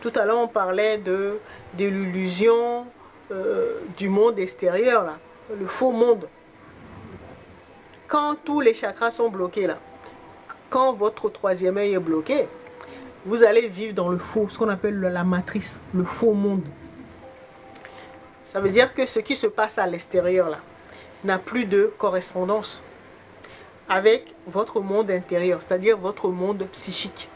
Tout à l'heure, on parlait de l'illusion du monde extérieur, là, le faux monde. Quand tous les chakras sont bloqués, là, quand votre troisième œil est bloqué, vous allez vivre dans le faux, ce qu'on appelle la matrice, le faux monde. Ça veut dire que ce qui se passe à l'extérieur, là, n'a plus de correspondance avec votre monde intérieur, c'est-à-dire votre monde psychique.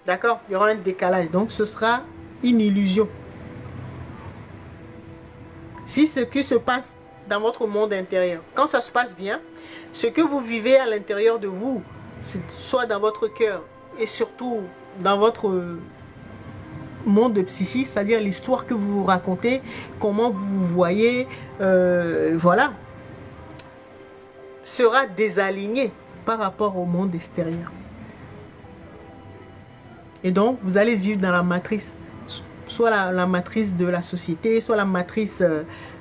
D'accord? Il y aura un décalage, donc ce sera une illusion. Si ce qui se passe dans votre monde intérieur, quand ça se passe bien, ce que vous vivez à l'intérieur de vous, soit dans votre cœur et surtout dans votre monde psychique, c'est-à-dire l'histoire que vous vous racontez, comment vous vous voyez, voilà, sera désaligné par rapport au monde extérieur. Et donc, vous allez vivre dans la matrice, soit la matrice de la société, soit la matrice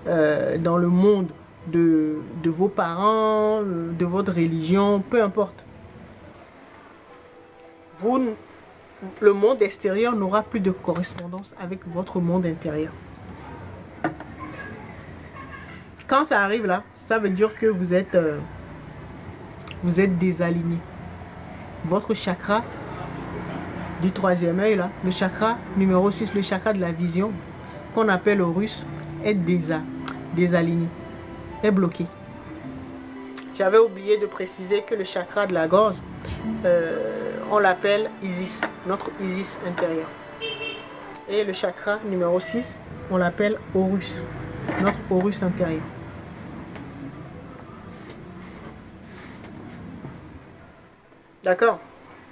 dans le monde de vos parents, de votre religion, peu importe. Le monde extérieur n'aura plus de correspondance avec votre monde intérieur. Quand ça arrive là, ça veut dire que vous êtes désaligné. Votre chakra du troisième œil là, le chakra numéro 6, le chakra de la vision, qu'on appelle Horus, est désaligné, est bloqué. J'avais oublié de préciser que le chakra de la gorge, on l'appelle Isis, notre Isis intérieur. Et le chakra numéro 6, on l'appelle Horus, notre Horus intérieur. D'accord?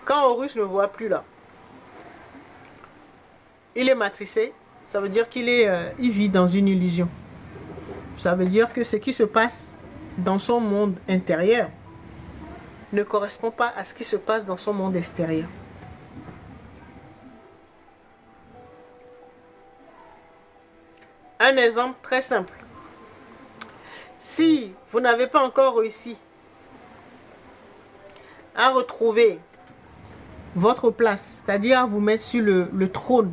Quand Horus ne voit plus là, il est matricé, ça veut dire qu'il vit dans une illusion. Ça veut dire que ce qui se passe dans son monde intérieur ne correspond pas à ce qui se passe dans son monde extérieur. Un exemple très simple. Si vous n'avez pas encore réussi à retrouver votre place, c'est-à-dire à vous mettre sur le trône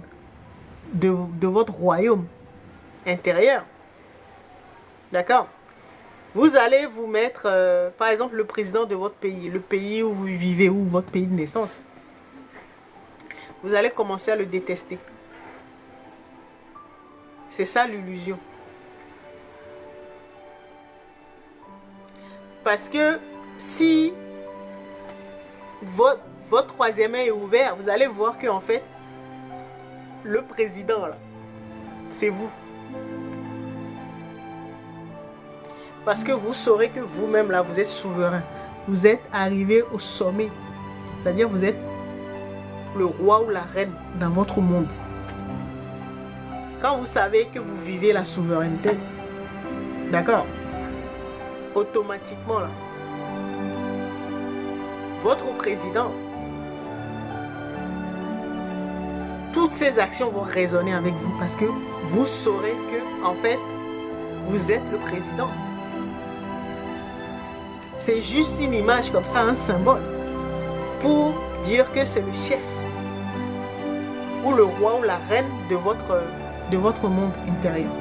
de votre royaume intérieur, d'accord? Vous allez vous mettre, par exemple, le président de votre pays, le pays où vous vivez, ou votre pays de naissance. Vous allez commencer à le détester. C'est ça l'illusion. Parce que si votre troisième œil est ouvert, vous allez voir que en fait, le président, là, c'est vous. Parce que vous saurez que vous-même, là, vous êtes souverain. Vous êtes arrivé au sommet. C'est-à-dire, vous êtes le roi ou la reine dans votre monde. Quand vous savez que vous vivez la souveraineté, d'accord, automatiquement, là, votre président, toutes ces actions vont résonner avec vous parce que vous saurez que, en fait, vous êtes le président. C'est juste une image comme ça, un symbole, pour dire que c'est le chef ou le roi ou la reine de votre monde intérieur.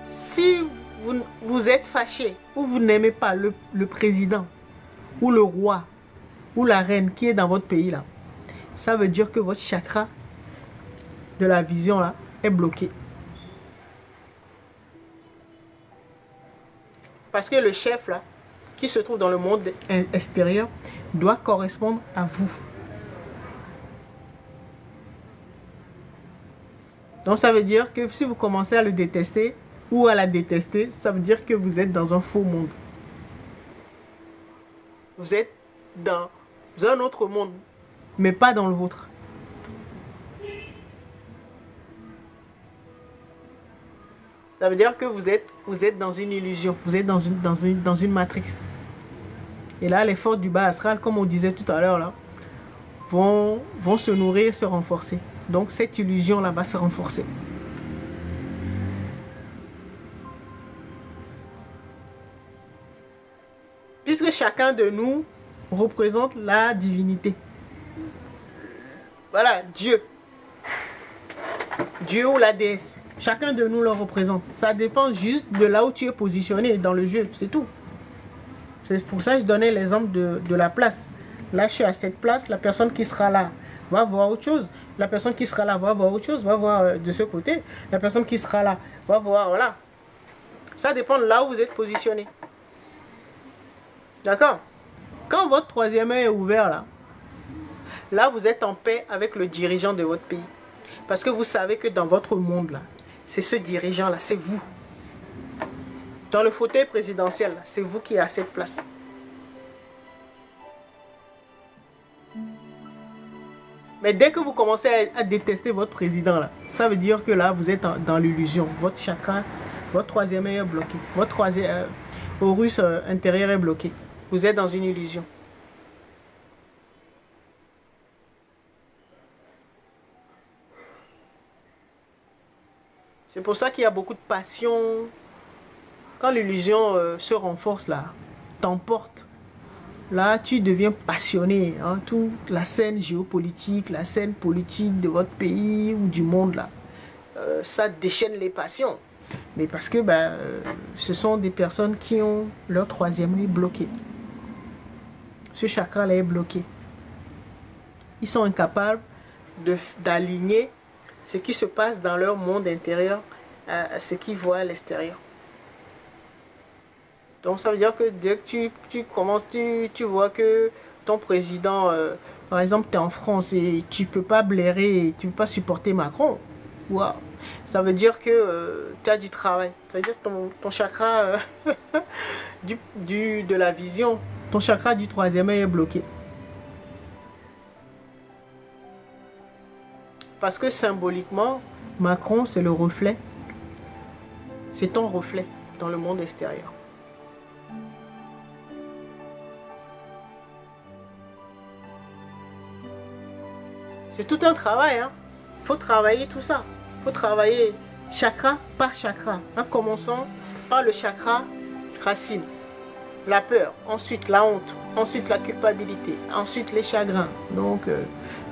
Si vous êtes fâché ou vous n'aimez pas le président ou le roi ou la reine qui est dans votre pays là, ça veut dire que votre chakra de la vision là est bloqué. Parce que le chef là, qui se trouve dans le monde extérieur, doit correspondre à vous. Donc ça veut dire que si vous commencez à le détester ou à la détester, ça veut dire que vous êtes dans un faux monde. Vous êtes dans un autre monde, mais pas dans le vôtre. Ça veut dire que vous êtes dans une illusion, vous êtes dans une matrice. Et là, les forces du bas astral, comme on disait tout à l'heure, là, vont se nourrir, se renforcer. Donc cette illusion-là va se renforcer. Puisque chacun de nous représente la divinité. Voilà, Dieu. Dieu ou la déesse. Chacun de nous le représente. Ça dépend juste de là où tu es positionné dans le jeu, c'est tout. C'est pour ça que je donnais l'exemple de la place. Là, je suis à cette place, la personne qui sera là va voir autre chose. La personne qui sera là va voir autre chose, va voir de ce côté. La personne qui sera là va voir, voilà. Ça dépend de là où vous êtes positionné. D'accord? Quand votre troisième œil est ouvert là, là vous êtes en paix avec le dirigeant de votre pays. Parce que vous savez que dans votre monde là, c'est ce dirigeant là, c'est vous. Dans le fauteuil présidentiel, c'est vous qui êtes à cette place. Mais dès que vous commencez à détester votre président là, ça veut dire que là vous êtes dans l'illusion. Votre chakra, votre troisième œil est bloqué. Votre troisième Horus intérieur est bloqué. Vous êtes dans une illusion. C'est pour ça qu'il y a beaucoup de passion. Quand l'illusion se renforce là, t'emporte. Là, tu deviens passionné. Hein, toute la scène géopolitique, la scène politique de votre pays ou du monde là, ça déchaîne les passions. Mais parce que ce sont des personnes qui ont leur troisième œil bloqué. Ce chakra là est bloqué. Ils sont incapables d'aligner ce qui se passe dans leur monde intérieur à ce qu'ils voient à l'extérieur. Donc ça veut dire que dès que tu commences, tu vois que ton président, par exemple, tu es en France et tu ne peux pas blairer, tu ne peux pas supporter Macron. Wow. Ça veut dire que tu as du travail. Ça veut dire que ton chakra de la vision, ton chakra du troisième œil est bloqué. Parce que symboliquement, Macron, c'est le reflet. C'est ton reflet dans le monde extérieur. C'est tout un travail. Hein. Il faut travailler tout ça. Il faut travailler chakra par chakra. En commençant par le chakra racine. La peur, ensuite la honte, ensuite la culpabilité, ensuite les chagrins. Donc,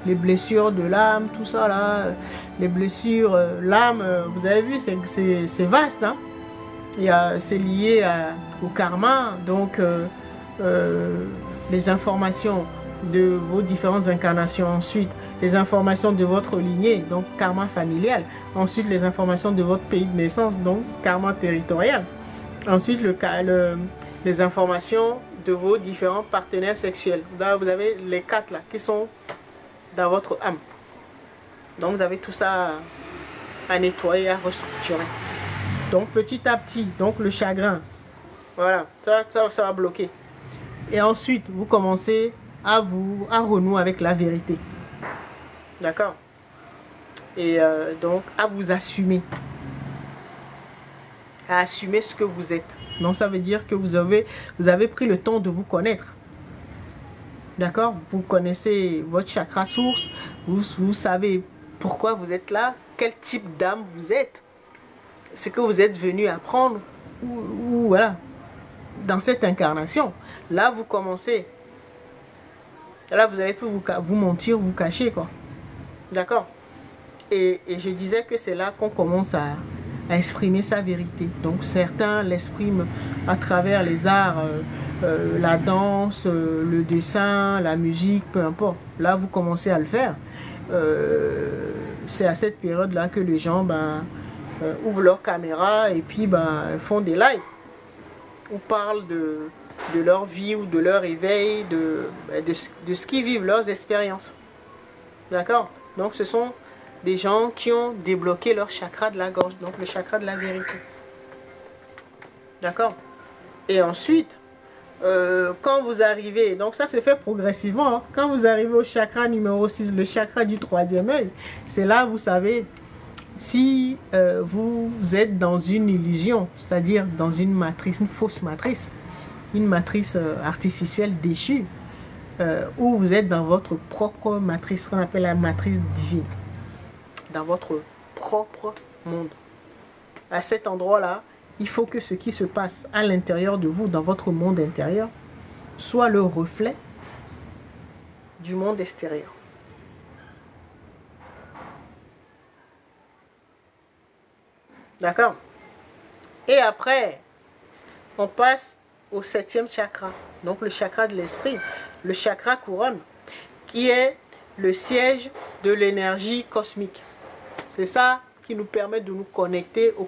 les blessures de l'âme, tout ça là. Les blessures, l'âme, vous avez vu, c'est vaste. Hein. C'est lié au karma. Donc, les informations de vos différentes incarnations. Ensuite, les informations de votre lignée, donc karma familial. Ensuite, les informations de votre pays de naissance, donc karma territorial. Ensuite, les informations de vos différents partenaires sexuels. Là, vous avez les 4 là qui sont dans votre âme. Donc, vous avez tout ça à nettoyer, à restructurer. Donc, petit à petit, donc le chagrin, voilà, ça va bloquer. Et ensuite, vous commencez à renouer avec la vérité. D'accord? Et donc, à vous assumer. À assumer ce que vous êtes. Donc, ça veut dire que vous avez pris le temps de vous connaître. D'accord? Vous connaissez votre chakra source. Vous savez pourquoi vous êtes là. Quel type d'âme vous êtes. Ce que vous êtes venu apprendre. Ou voilà. Dans cette incarnation. Là, vous commencez. Là, vous allez plus vous mentir, vous cacher, quoi. D'accord? Et je disais que c'est là qu'on commence à exprimer sa vérité. Donc, certains l'expriment à travers les arts, la danse, le dessin, la musique, peu importe. Là, vous commencez à le faire. C'est à cette période-là que les gens ouvrent leur caméra et puis font des lives. Ou parlent de leur vie ou de leur éveil, de ce qu'ils vivent, leurs expériences. D'accord? Donc ce sont des gens qui ont débloqué leur chakra de la gorge, donc le chakra de la vérité. D'accord? Et ensuite, quand vous arrivez, donc ça se fait progressivement, hein, quand vous arrivez au chakra numéro 6, le chakra du troisième œil, c'est là, vous savez, si vous êtes dans une illusion, c'est-à-dire dans une matrice, une fausse matrice, une matrice artificielle déchue, où vous êtes dans votre propre matrice, qu'on appelle la matrice divine, dans votre propre monde. À cet endroit-là, il faut que ce qui se passe à l'intérieur de vous, dans votre monde intérieur, soit le reflet du monde extérieur. D'accord? Et après, on passe au 7e chakra, donc le chakra de l'esprit, le chakra couronne, qui est le siège de l'énergie cosmique. C'est ça qui nous permet de nous connecter au